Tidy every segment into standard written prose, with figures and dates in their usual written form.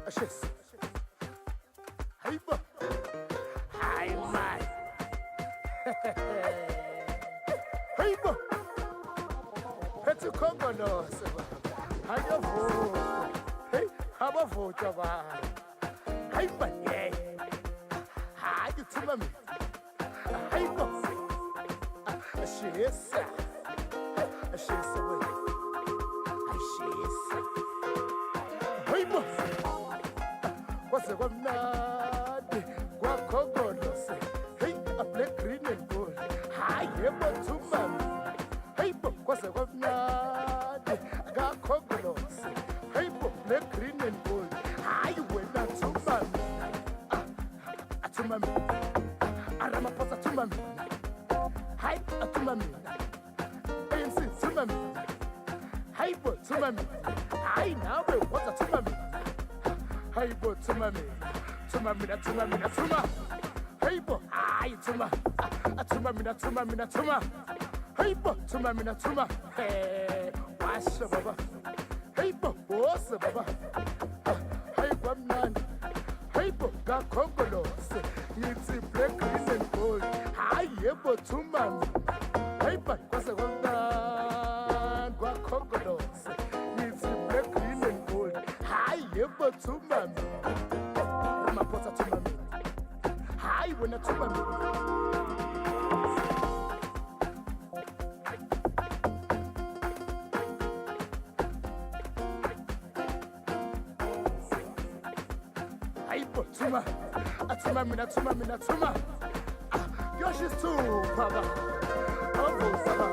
Ashes. Hey, bo. Hi, man. Hey, bo. Petty Congolos. How you vote? Hey, how about vote? Hey, man. Yeah. Hi, you to me. Hey, bo. Ashes. Ashes away. Ashes. Hey, bo. What's the one? Hey, a black, green, and gold. Hi, but to mommy. Hey, what's the one? Got congolose. Hey, black, green, and gold. Hi, went not to mommy. To mommy. I'm a posa to mommy. Hi, to mommy. ANC to mommy. Hi, to mommy. Hi, now, what's a to mommy? Hey, to mommy. To mommy, to mommy, to mommy. Hey, bo, ay, tuma, tuma, mina, tuma, mina, tuma. Hey, bo, tuma, mina, tuma. Hey, washa, baba. Hey, bo, wasa, baba. Hey, man. Hey, bo, ga kongolos. It's a black, green, and gold. Hi, bo, tuma. Hey, bo, wasa, wanda, ga kongolos. It's a black, green, and gold. Hi, bo, tuma. Ramaphosa, tuma. Hi, when I took my Hi, but Tuma, Atuma, Minatuma, Minatuma. Yoshis too, Papa. Avo, Saba.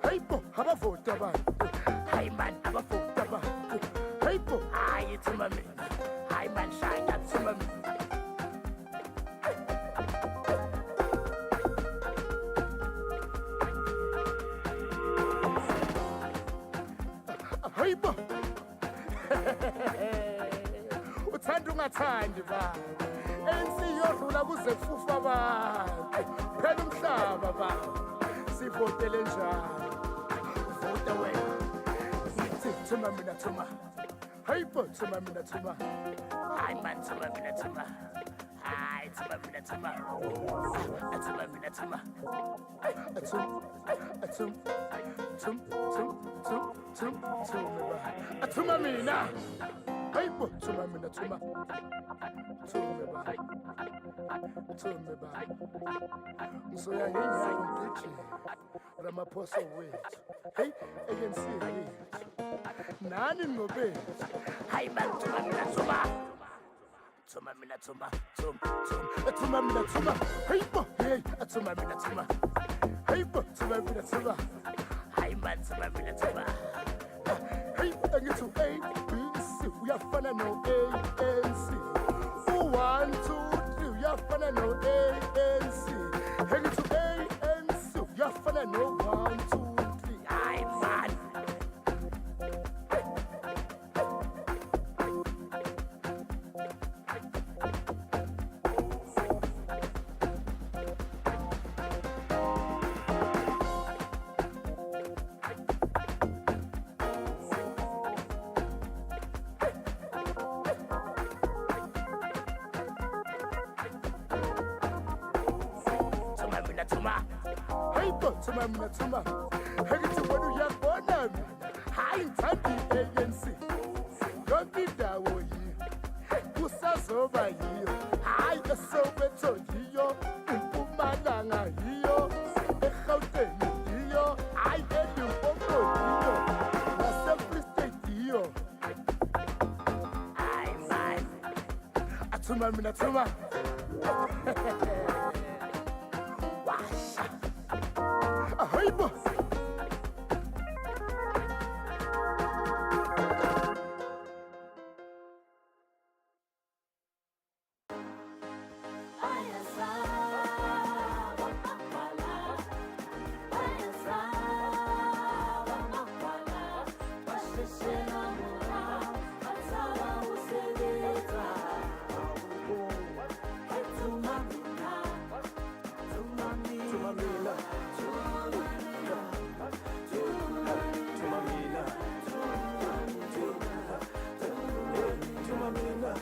Hey, bo, have a vote, Taba. Hi, man, have a vote, Taba. Hey, bo, hi, it's a mummy. Hi, man, shine, that's a mummy. Hey, bo. Uthanda ungathandi ba. Ensiyohlula kuze kufufa abantu. Phela umhlaba ba. Sivotele njalo. Vote wena. Sithi thuma mina thuma. Hey, bo, thuma mina thuma. Hayi man, thuma mina thuma. Hayi, thuma mina thuma. Thuma mina thuma. Tuma mina. Hey, bo, tuma mina tuma. Tuma ba. Msoya ngenyawo ngithi. Ramaphosa wethu. Hey, ANC yethu. Nani ngobethu. Hayi man, tuma mina tuma. Tuma mina tuma. Tuma mina tuma. Hey, bo, hey, tuma mina tuma. Hey, bo, tuma mina tuma. Hi, man, tuma mina tuma. Hey, I get to A, B, C. We are fun and no ANC. 1, 2, 3. We are fun and no ANC. Hey, get to ANC. We are fun and no 1, 2, 3. Hi, man. Hey, bo, tuma mina tuma. Hey, to what you have on me. Hi, Tandy ANC. Don't be that way. Pusa's over here. Hi, the Sobeto here. Umpumananga here. The Houten here. I get you over here. The Simply State here. Hi, man. Atuma mina tuma. Hey, boss. Tumamina.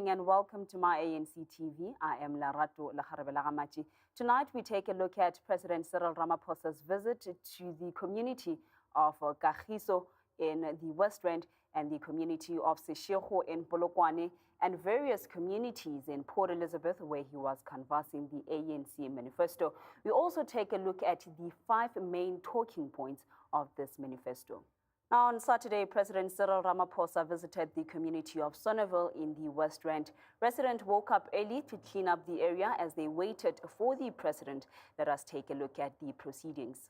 morning and welcome to MyANC TV. I am Larato Lakharebelagamachi. Tonight we take a look at President Cyril Ramaphosa's visit to the community of Kagiso in the West Rand and the community of Seshego in Polokwane and various communities in Port Elizabeth where he was canvassing the ANC manifesto. We also take a look at the 5 main talking points of this manifesto. Now, on Saturday, President Cyril Ramaphosa visited the community of Sonneville in the West Rand. Residents woke up early to clean up the area as they waited for the president. Let us take a look at the proceedings.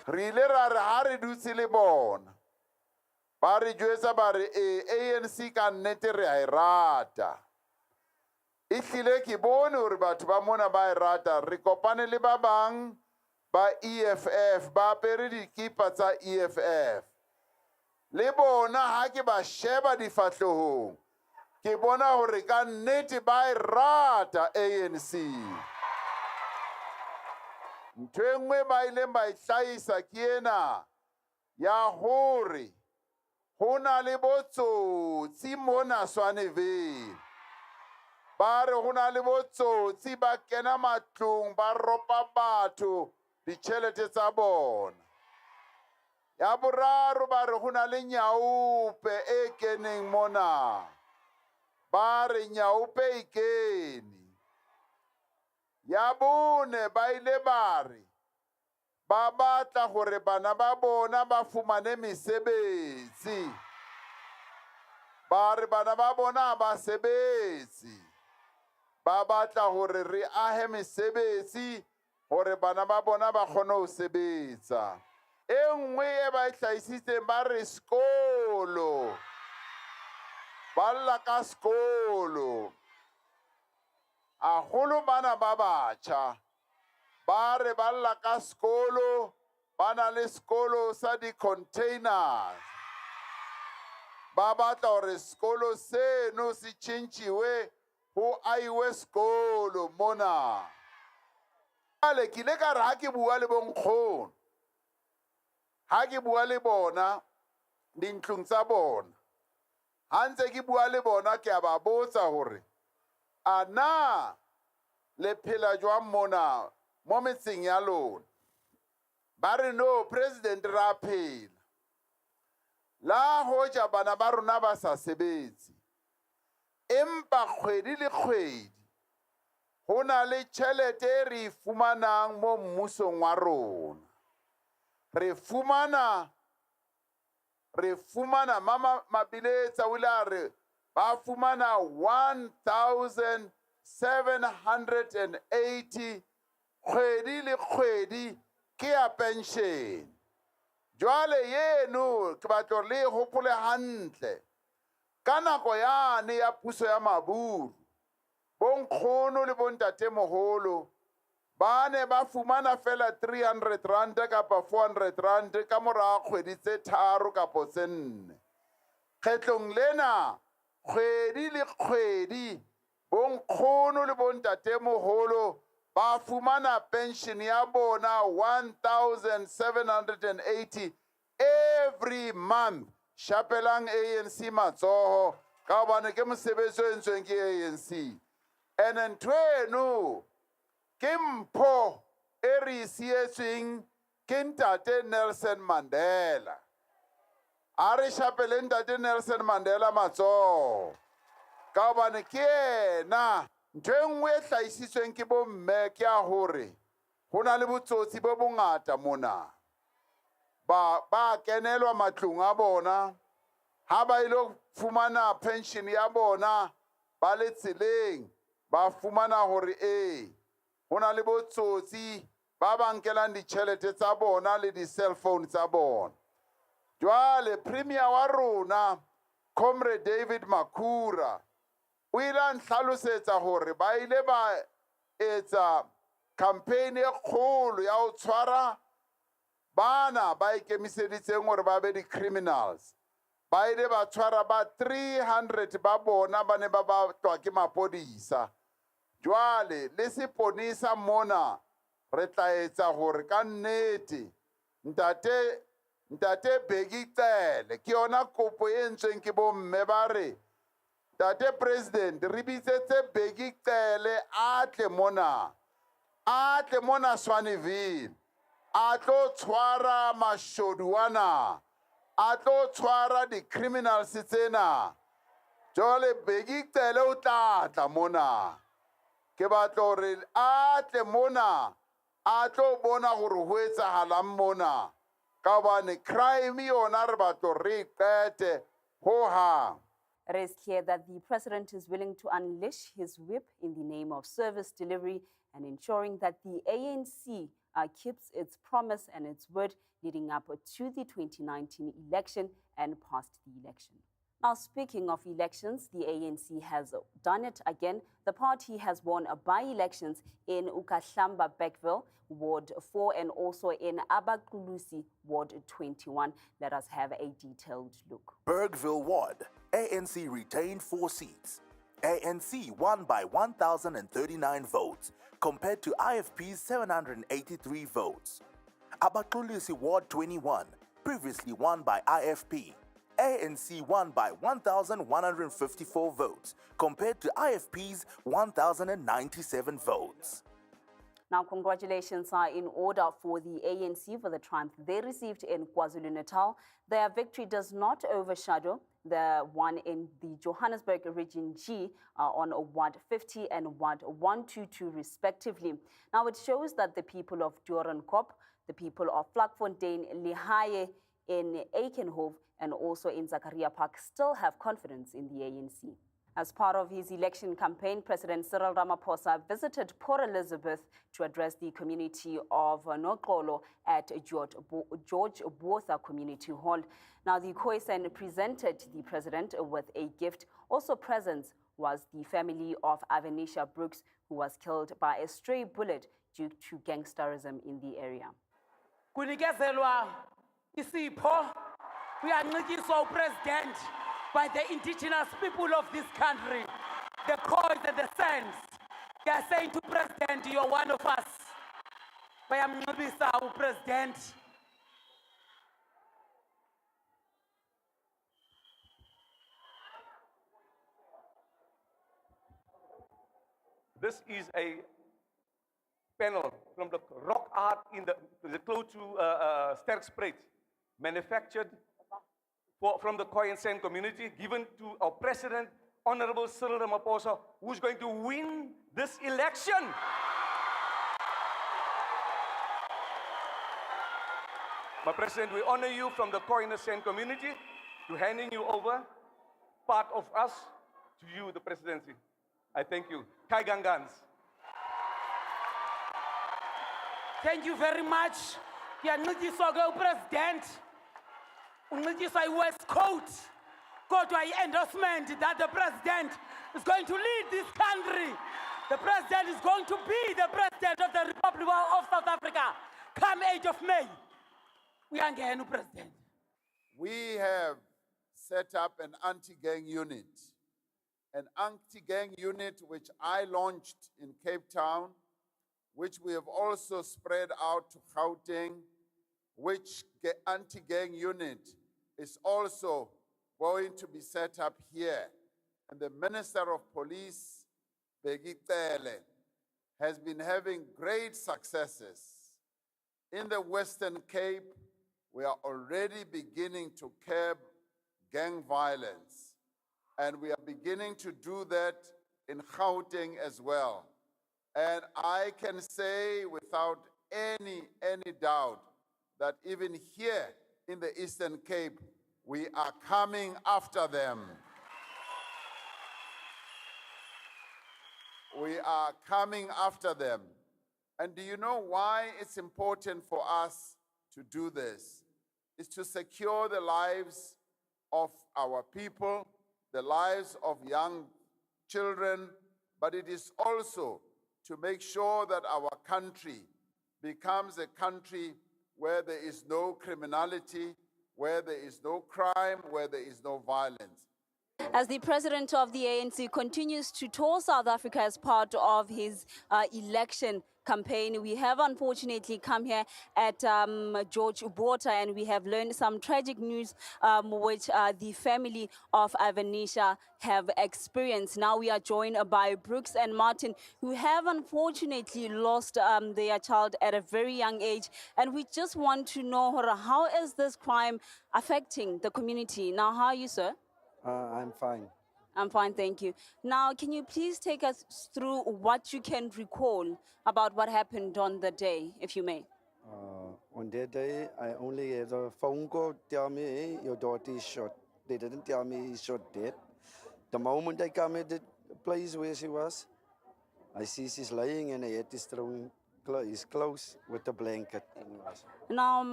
Re ile ra re ha re dutse le bona ba re jwetsa ba re ANC ka nnete re a e rata ehlile ke bone hore batho ba mona ba e rata re kopane le ba bang ba EFF ba apere dikipa tsa EFF le bona ha ke ba sheba difahlohong ke bona hore ka nnete ba e rata ANC ntho engwe ba ileng ba itlhaisa ke ena ya hore ho na le botsotsi mona Swaneville ba re ho na le botsotsi ba kena matlong ba ropa batho ditjhelete tsa bona ya boraro ba re ho na le nyaupe e keneng mona ba re nyaupe e kene ya bone ba ile ba re ba batla hore bana ba bona ba fumane mesebetsi ba re bana ba bona ba sebetsi ba batla hore re ahe mesebetsi hore bana ba bona ba kgone ho sebetsa e nngwe e ba ihlahisitseng ba re skolo ba lla ka skolo aholo bana ba batjha ba re ba lla ka skolo ba na le skolo sa di-containers ba batla hore skolo seno se tjhentjhiwe ho aiwe skolo mona ale ke ile ka re ha ke bua le bonkgono ha ke bua le bona dintlong tsa bona ha ntse ke bua le bona ke a ba botsa hore ana le phela jwang mona mo metseng ya lona ba re no president ra phela la hoja bana ba rona ba sa sebetse empa kgwedi le kgwedi ho na le tjhelete re fumanang mo mmusong wa rona re fumana mama mabiletsa o ile a re ba fumana 1,780 kgwedi le kgwedi ke ya pension jwale yeno ke batlo le hopole hantle ka nako yane ya puso ya maburu bonkgono le bontatemoholo ba ne ba fumana fela 300 rand kapa 400 rand ka mora kgwedi tse 3 kapa tse 4 kgetlong lena kgwedi le kgwedi bonkgono le bontatemoholo ba fumana pension ya bona 1,780 every month shapelang ANC matsoho ka hobane ke mosebetsi o entsweng ke ANC ene ntho eno ke mpho e re sietsweng ke ntate Nelson Mandela a re shapele ntate Nelson Mandela matsoho ka hobane ke ena ntho engwe e hlahisitsweng ke bomme ke a hore ho na le botsotsi bo bongata mona ba kenelwa matlong a bona ha ba ile fumana pension ya bona ba le tseleng ba fumana hore ho na le botsotsi ba ba nkelang ditšhelete tsa bona le di-cell phone tsa bona. Jwale premier wa rona, Comrade David Makhura, o ile a nhlalosetsa hore ba ile ba etsa campaign e kgolo ya ho tshwara bana ba ikemiseditseng hore ba be di-criminals. Ba ile ba tshwara ba 300 ba bona ba ne ba batlwa ke mapodisa. Jwale le seponisa mona re tla etsa hore ka nnete ntate Bheki Cele ke yona kopo e entsweng ke bomme ba re Tate President re bitsetse Bheki Cele a tle mona Swaneville a tlo tshwara mashodu wana, a tlo tshwara di-criminals tsena. Jwale Bheki Cele o tla mona, ke batla hore a tle mona a tlo bona gore ho etsahalang mona ka hobane crime yona re batla re qete ho hang. It is clear that the president is willing to unleash his whip in the name of service delivery and ensuring that the ANC keeps its promise and its word leading up to the 2019 election and past the election. Now, speaking of elections, the ANC has done it again. The party has won by-elections in Ukahlamba Beckville, Ward 4, and also in Abaqulusi, Ward 21. Let us have a detailed look. Bergville Ward, ANC retained 4 seats. ANC won by 1,039 votes, compared to IFP's 783 votes. Abaqulusi Ward 21, previously won by IFP. ANC won by 1,154 votes, compared to IFP's 1,097 votes. Now, congratulations are in order for the ANC for the triumph they received in KwaZulu-Natal. Their victory does not overshadow the one in the Johannesburg Region G on Ward 50 and Ward 122 respectively. Now, it shows that the people of Doornkop, the people of Vlakfontein, Lehigh, in Aikenhof, and also in Zakaria Park still have confidence in the ANC. As part of his election campaign, President Cyril Ramaphosa visited Port Elizabeth to address the community of Noxolo at George Botha Community Hall. Now, the Khoisan presented the president with a gift. Also present was the family of Avenisha Brooks, who was killed by a stray bullet due to gangsterism in the area. Isipho uyancikiswa upresident by the indigenous people of this country, the Khois and the Sands. They are saying to President, you are one of us. Bayamncibisa upresident. This is a panel from the rock art in the close to Sterkspruit, manufactured from the Khoisan community, given to our President, Honorable Cyril Ramaphosa, who's going to win this election. My President, we honor you from the Khoisan community to handing you over part of us to you, the presidency. I thank you. Kai Gangans. Thank you very much. Uyancikiswa President. Uncikiswa West Coast. Kodwa endorsement that the president is going to lead this country. The president is going to be the president of the Republic of South Africa come 8th of May. We are getting president. We have set up an anti-gang unit. An anti-gang unit which I launched in Cape Town, which we have also spread out to Gauteng, which anti-gang unit is also going to be set up here. And the Minister of Police, Bheki Cele, has been having great successes. In the Western Cape, we are already beginning to curb gang violence. And we are beginning to do that in Gauteng as well. And I can say without any doubt that even here in the Eastern Cape, we are coming after them. We are coming after them. And do you know why it's important for us to do this? It's to secure the lives of our people, the lives of young children, but it is also to make sure that our country becomes a country where there is no criminality, where there is no crime, where there is no violence. As the president of the ANC continues to tour South Africa as part of his election campaign, we have unfortunately come here at George Botha, and we have learned some tragic news which the family of Avanisha have experienced. Now we are joined by Brooks and Martin, who have unfortunately lost their child at a very young age, and we just want to know, how is this crime affecting the community? Now, how are you, sir? I'm fine. I'm fine, thank you. Now, can you please take us through what you can recall about what happened on the day, if you may? On that day, I only had a phone call tell me, hey, your daughter is shot. They didn't tell me he's shot dead. The moment I come at the place where she was, I see she's lying and I had to throw his clothes with a blanket. Now,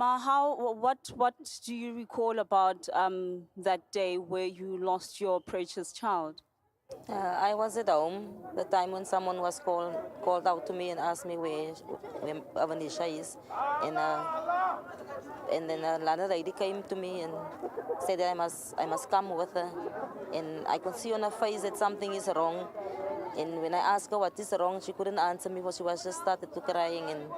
what do you recall about that day where you lost your precious child? I was at home the time when someone was called out to me and asked me where Avanisha is, and then another lady came to me and said that I must come with her, and I could see on her face that something is wrong. And when I asked her what is wrong, she couldn't answer me because she was just started to crying. And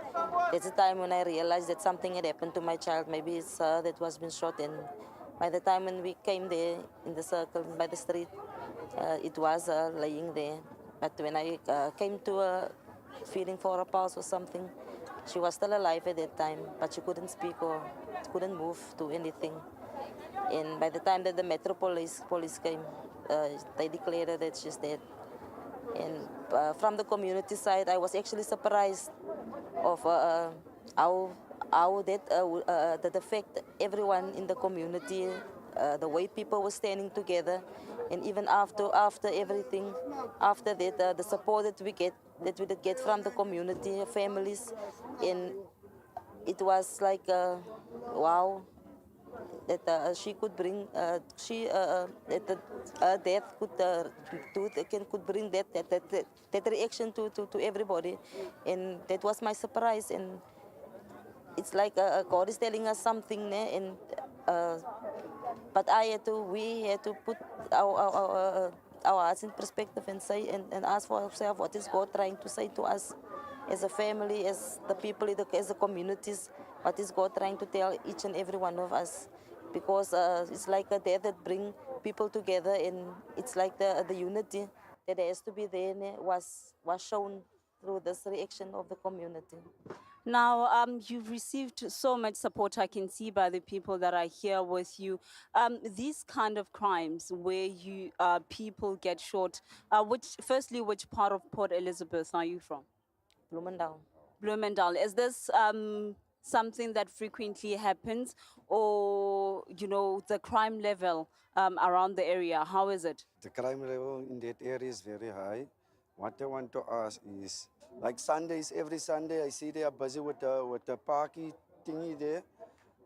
that's the time when I realized that something had happened to my child. Maybe it's her that was been shot. And by the time when we came there in the circle by the street, it was her laying there. But when I came to her, feeling for her pulse or something, she was still alive at that time, but she couldn't speak or couldn't move to anything. And by the time that the Metro police came, they declared that she's dead. And from the community side, I was actually surprised of how that affect everyone in the community, the way people were standing together, and even after everything, after that, the support that we did get from the community, families, and it was like wow. That she could bring, that death could bring that reaction to everybody, and that was my surprise. And it's like God is telling us something, and but we had to put our hearts in perspective and say and ask for ourselves, what is God trying to say to us as a family, as the people, as the communities? What is God trying to tell each and every one of us? Because it's like a death that brings people together, and it's like the unity that has to be there was shown through this reaction of the community. Now, you've received so much support, I can see, by the people that are here with you. These kind of crimes where people get shot, which part of Port Elizabeth are you from? Bloemendal. Bloemendal. Is this something that frequently happens, or the crime level around the area? How is it? The crime level in that area is very high. What I want to ask is, like Sundays, every Sunday I see they are busy with the parky thingy there.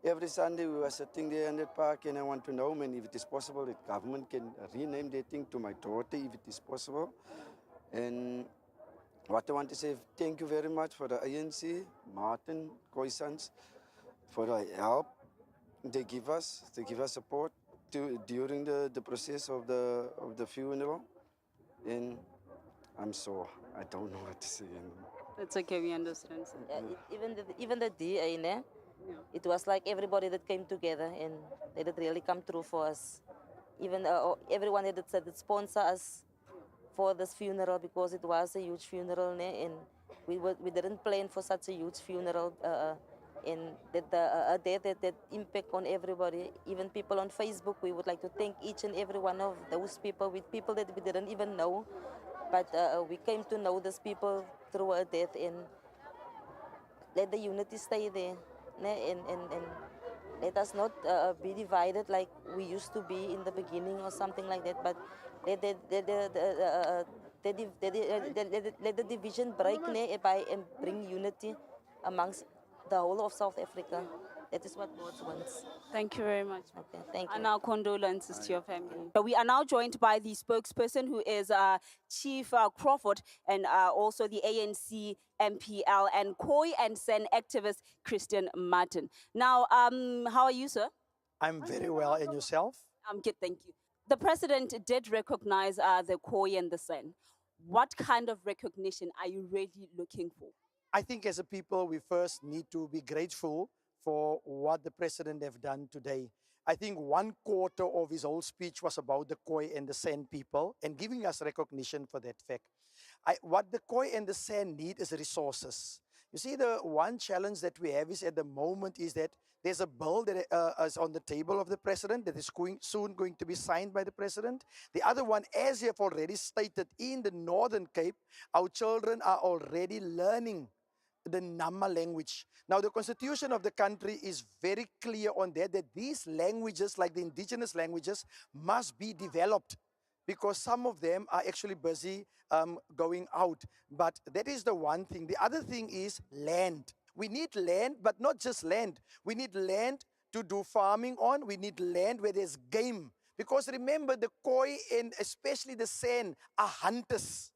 Every Sunday we were sitting there in that park, and I want to know, man, if it is possible that government can rename that thing to my daughter, if it is possible. And what I want to say, thank you very much for the ANC, Martin, Khoisans, for the help they give us support during the process of the funeral. And I'm sore. I don't know what to say anymore. It's okay, we understand. Even the DA, it was like everybody that came together, and they did really come through for us. Even everyone that said that sponsor us for this funeral, because it was a huge funeral, and we didn't plan for such a huge funeral, and that impact on everybody, even people on Facebook. We would like to thank each and every one of those people, with people that we didn't even know, but we came to know these people through a death, and let the unity stay there, and let us not be divided like we used to be in the beginning or something like that, but let the division break and bring unity amongst the whole of South Africa. That is what God wants. Thank you very much. Okay, thank you. And our condolences to your family. We are now joined by the spokesperson, who is Chief Crawford, and also the ANC MPL and Koi and Sen activist Christian Martin. Now, how are you, sir? I'm very well, and yourself? I'm good, thank you. The president did recognize the Koi and the Sen. What kind of recognition are you really looking for? I think as a people, we first need to be grateful for what the president have done today. I think 1/4 of his whole speech was about the Koi and the San people and giving us recognition for that fact. What the Koi and the San need is resources. You see, the one challenge that we have is at the moment is that there's a bill that is on the table of the president that is soon going to be signed by the president. The other one, as you have already stated, in the Northern Cape, our children are already learning the Nama language. Now, the constitution of the country is very clear on that these languages, like the indigenous languages, must be developed because some of them are actually busy going out. But that is the one thing. The other thing is land. We need land, but not just land. We need land to do farming on. We need land where there's game. Because remember, the Koi and especially the San are hunters.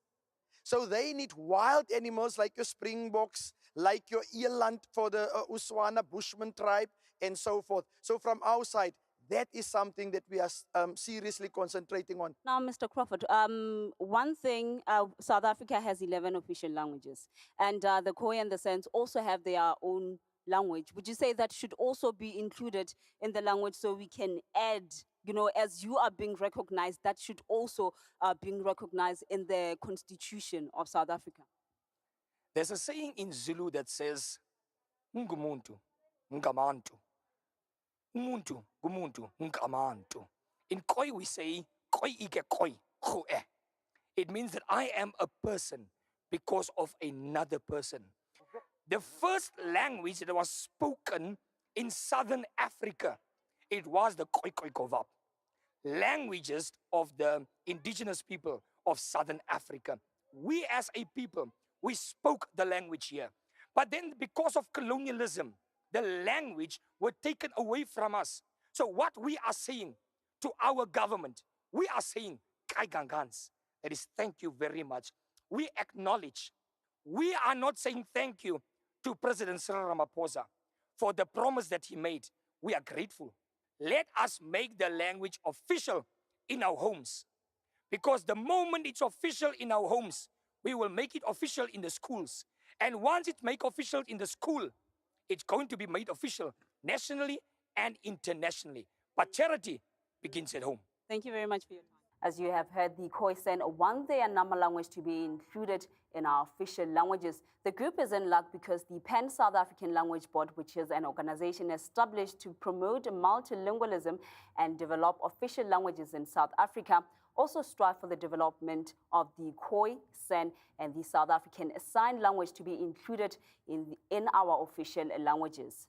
So they need wild animals like your springboks, like your eland for the Uswana Bushman tribe, and so forth. So from our side, that is something that we are seriously concentrating on. Now, Mr. Crawford, one thing, South Africa has 11 official languages, and the Khoi and the Sens also have their own language. Would you say that should also be included in the language so we can add, you know, as you are being recognized, that should also being recognized in the Constitution of South Africa? There's a saying in Zulu that says, Ngumuntu, Ngamantu. Umuntu, Gumuntu, Ngamantu. In Khoi we say, Khoi ike Khoi, Khoe. It means that I am a person because of another person. The first language that was spoken in Southern Africa, it was the Khoi Khoi Kovap. Languages of the indigenous people of Southern Africa. We as a people, we spoke the language here. But then because of colonialism, the language were taken away from us. So what we are saying to our government, we are saying, Kai Gangans, that is thank you very much. We acknowledge, we are not saying thank you to President Cyril Ramaphosa for the promise that he made. We are grateful. Let us make the language official in our homes. Because the moment it's official in our homes, we will make it official in the schools. And once it's made official in the school, it's going to be made official nationally and internationally. But charity begins at home. Thank you very much for your time. As you have heard, the Khoisan want their Nama language to be included in our official languages. The group is in luck because the Pan-South African Language Board, which is an organization established to promote multilingualism and develop official languages in South Africa, also strive for the development of the Khoi, San, and the South African Sign Language to be included in our official languages.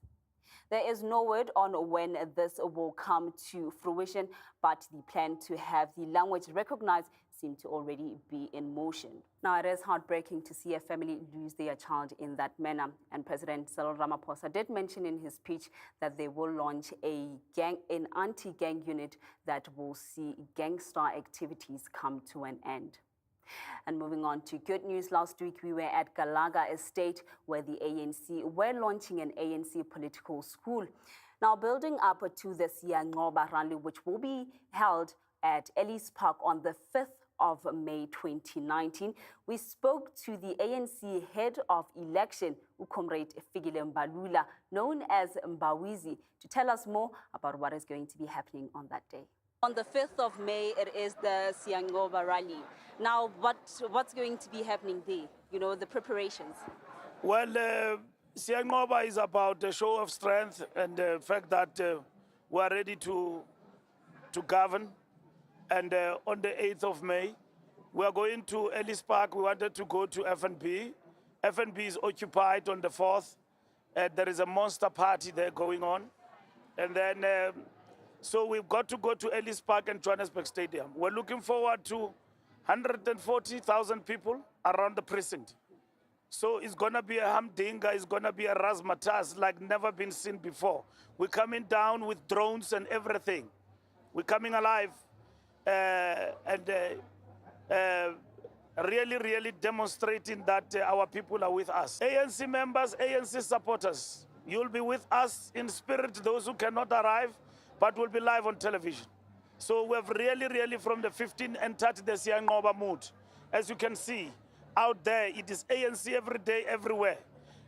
There is no word on when this will come to fruition, but the plan to have the language recognized seems to already be in motion. Now, it is heartbreaking to see a family lose their child in that manner, and President Cyril Ramaphosa did mention in his speech that they will launch an anti-gang unit that will see gangster activities come to an end. And moving on to good news, last week we were at Galaga Estate where the ANC were launching an ANC political school. Now, building up to the Siyanqoba rally, which will be held at Ellis Park on the 5th of May 2019, we spoke to the ANC head of election, Comrade Fikile Mbalula, known as Mbawizi, to tell us more about what is going to be happening on that day. On the 5th of May, it is the Siyanqoba rally. Now, what's going to be happening there? You know, the preparations. Well, Siyanqoba is about a show of strength and the fact that we are ready to govern. And on the 8th of May, we are going to Ellis Park. We wanted to go to FNB. FNB is occupied on the 4th. There is a monster party there going on. And then, so we've got to go to Ellis Park and Johannesburg Stadium. We're looking forward to 140,000 people around the precinct. So it's going to be a humdinger, it's going to be a razzmatazz like never been seen before. We're coming down with drones and everything. We're coming alive and really demonstrating that our people are with us. ANC members, ANC supporters, you'll be with us in spirit, those who cannot arrive, but will be live on television. So we've really from the 15th entered the Siyanqoba mood. As you can see, out there, it is ANC every day, everywhere.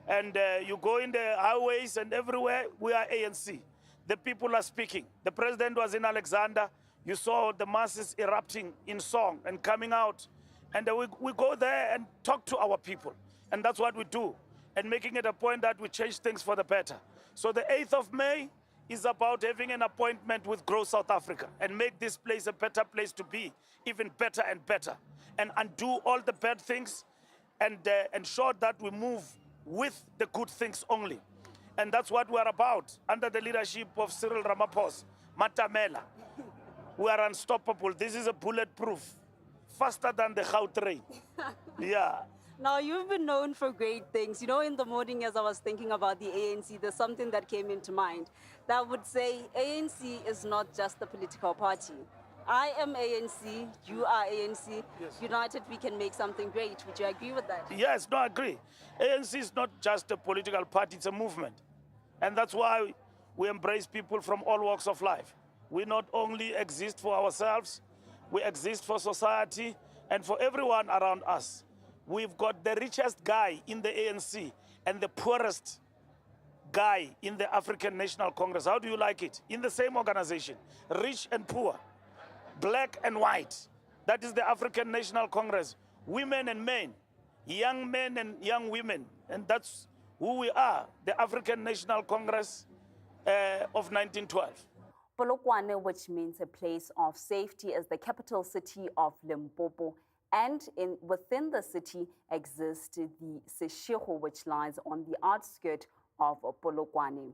And you go in the highways and everywhere, we are ANC. The people are speaking. The president was in Alexander. You saw the masses erupting in song and coming out. And we go there and talk to our people. And that's what we do. And making it a point that we change things for the better. So the 8th of May is about having an appointment with Grow South Africa and make this place a better place to be, even better and better. And undo all the bad things and ensure that we move with the good things only. And that's what we're about under the leadership of Cyril Ramaphosa, Matamela. We are unstoppable. This is a bulletproof, faster than the Gautrain. Yeah. Now, you've been known for great things. You know, in the morning as I was thinking about the ANC, there's something that came into mind that would say ANC is not just a political party. I am ANC, you are ANC. Yes. United, we can make something great. Would you agree with that? Yes, no, I agree. ANC is not just a political party, it's a movement. And that's why we embrace people from all walks of life. We not only exist for ourselves, we exist for society and for everyone around us. We've got the richest guy in the ANC and the poorest guy in the African National Congress. How do you like it? In the same organization, rich and poor, black and white. That is the African National Congress. Women and men and young women. And that's who we are, the African National Congress of 1912. Polokwane, which means a place of safety, is the capital city of Limpopo. And within the city exists the Seshego, which lies on the outskirts of Polokwane.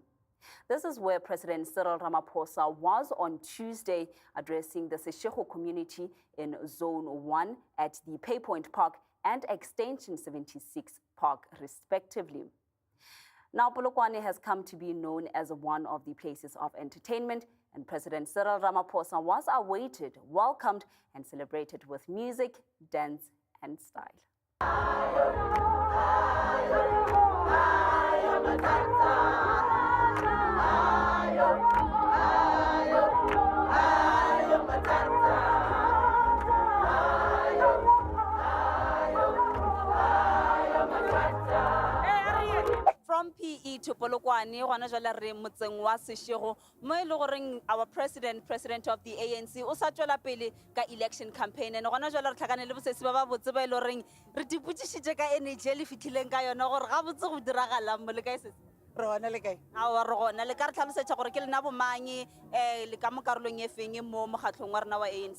This is where President Cyril Ramaphosa was on Tuesday addressing the Seshego community in Zone 1 at the Pay Point Park and Extension 76 Park, respectively. Now, Polokwane has come to be known as one of the places of entertainment, and President Cyril Ramaphosa was awaited, welcomed, and celebrated with music, dance, and style. From PE to Polokwane, gona jwale re motseng wa Seshego, mo e le goreng our president of the ANC o sa tswela pele ka election campaign, and gona jwale re tlhakane le bosesi ba ba botse ba e le goreng re diputsisitse ka energy le fitlhileng ka yona gore ga botse go diragalang mo le kae se re gona le kae a re gona le ka re tlhalosetsa gore ke lena bomanyi le ka mo karolong e feng mo mogatlhong wa rena wa ANC.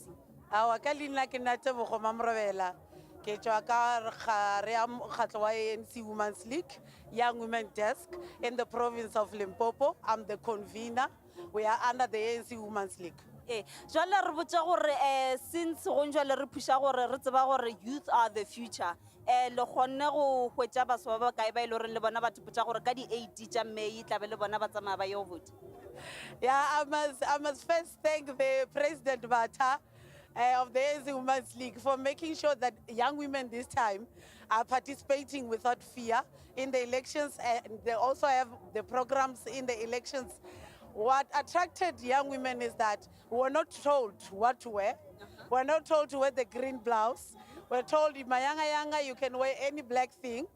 Awa ka lena ke nna Tebogo Mamrobela ke tswa ka gare ya mogatlo wa ANC Women's League Young Women Desk in the province of Limpopo. I'm the convener. We are under the ANC Women's League. Jwale re botsa gore since go njwale re phusha gore re tseba gore youth are the future, le gone go hwetsa baswa ba kae ba ile re le bona batho botsa gore ka di 8 tsa May tla be le bona ba tsamaya ba yo vote. Yeah, I must first thank the President Bata of the ANC Women's League for making sure that young women this time are participating without fear in the elections, and they also have the programs in the elections. What attracted young women is that we were not told what to wear. We're not told to wear the green blouse. We're told, Mayanga, you can wear any black thing.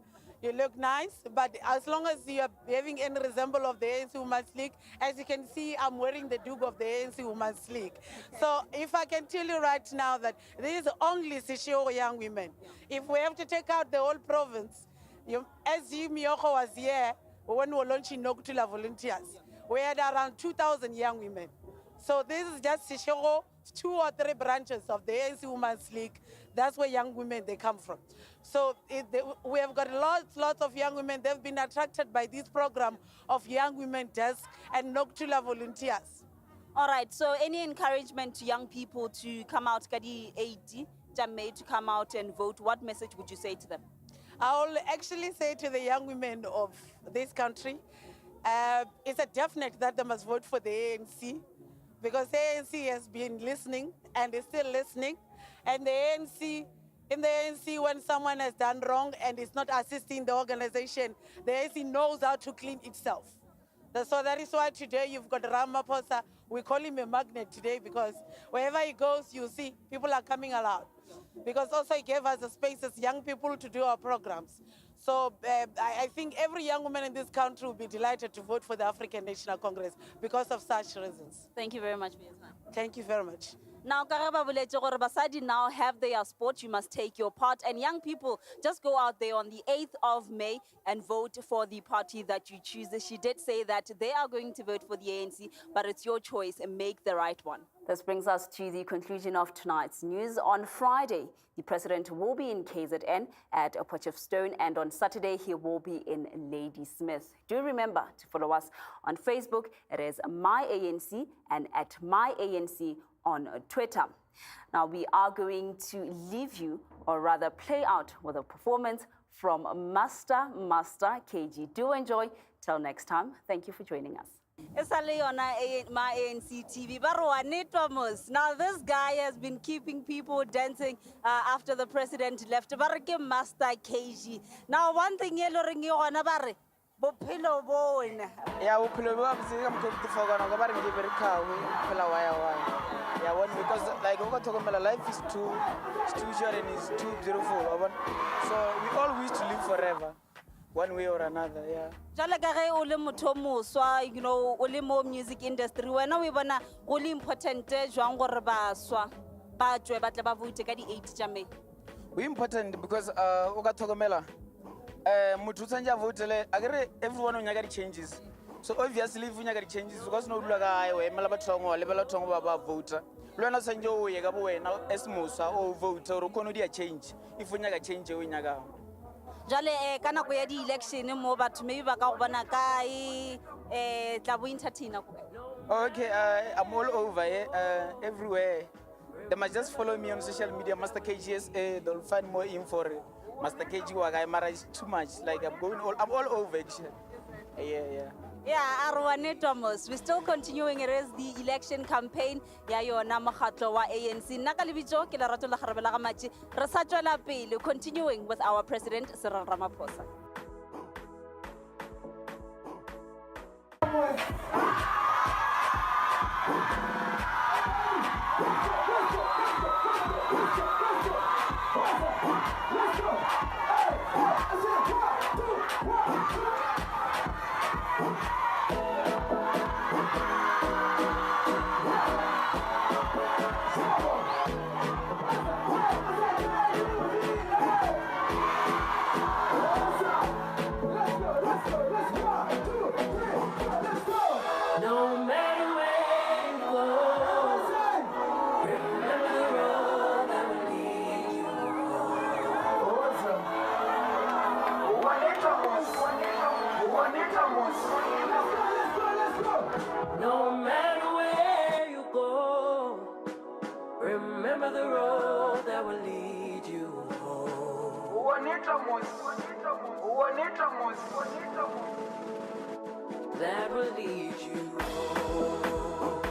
You look nice, but as long as you are having any resemble of the ANC Women's League, as you can see, I'm wearing the Duke of the ANC Women's League. So if I can tell you right now that there is only Seshego young women. If we have to take out the whole province, as Miyoko was here, when we were launching Nokutula volunteers, we had around 2,000 young women. So this is just Seshego, 2 or 3 branches of the ANC Women's League. That's where young women, they come from. So we have got lots of young women. They've been attracted by this program of Young Women Desk and Nokutula volunteers. All right, so any encouragement to young people to come out Kadi 80 May to come out and vote, what message would you say to them? I'll actually say to the young women of this country, it's a definite that they must vote for the ANC, because the ANC has been listening and is still listening. And the ANC, in the ANC, when someone has done wrong and is not assisting the organization, the ANC knows how to clean itself. So that is why today you've got Ramaphosa. We call him a magnet today, because wherever he goes, you see people are coming around. Because also he gave us a space as young people to do our programs. So I think every young woman in this country will be delighted to vote for the African National Congress because of such reasons. Thank you very much for your time. Thank you very much. Now, Basadi now have their sport. You must take your part. And young people, just go out there on the 8th of May and vote for the party that you choose. She did say that they are going to vote for the ANC, but it's your choice and make the right one. This brings us to the conclusion of tonight's news. On Friday, the president will be in KZN at Potchefstroom, and on Saturday, he will be in Ladysmith. Do remember to follow us on Facebook. It is MyANC and at MyANC on Twitter. Now we are going to leave you, or rather play out, with a performance from Master KG. Do enjoy. Till next time, thank you for joining us. MyANC TV. Now this guy has been keeping people dancing after the president left. Master KG. Now one thing bophelo bona ya bophelo ba botse ka mkhopti fogana go ba re di bereka phela wa ya one, because like go talk life is too short and is too beautiful, so we all wish to live forever one way or another. Yeah, jale ka ge o le motho moswa, you know, o le mo music industry, wena we bona go le important jwang gore ba swa ba tswe ba tla ba vote ka di 8 tša May. We important because o ka thokomela motho tsanja votele agere everyone o nyaka di changes, so obviously if o nyaka di changes because no dula ka e mala bathongo le bela thongo ba vota le wena tsanje o ye ka bo wena as musa o vote re kono dia change if o nyaka change o nyaka jale ka nako ya di election mo batho maybe ba ka go bona kae tla bo entertainer. Okay, I'm all over here, everywhere. They must just follow me on social media, Master KGSA. They'll find more info. Master KG Wagai Mara is too much. Like I'm all over actually. Yeah, Arwane Thomas. We're still continuing. It is the election campaign. Ya yona makgatlo wa ANC. Nakalibijo ke Lerato la Kgarebe la Gamachi. Re sa tswela pele, continuing with our president Cyril Ramaphosa. No matter where you go, remember the road that will lead you home. That will lead you home.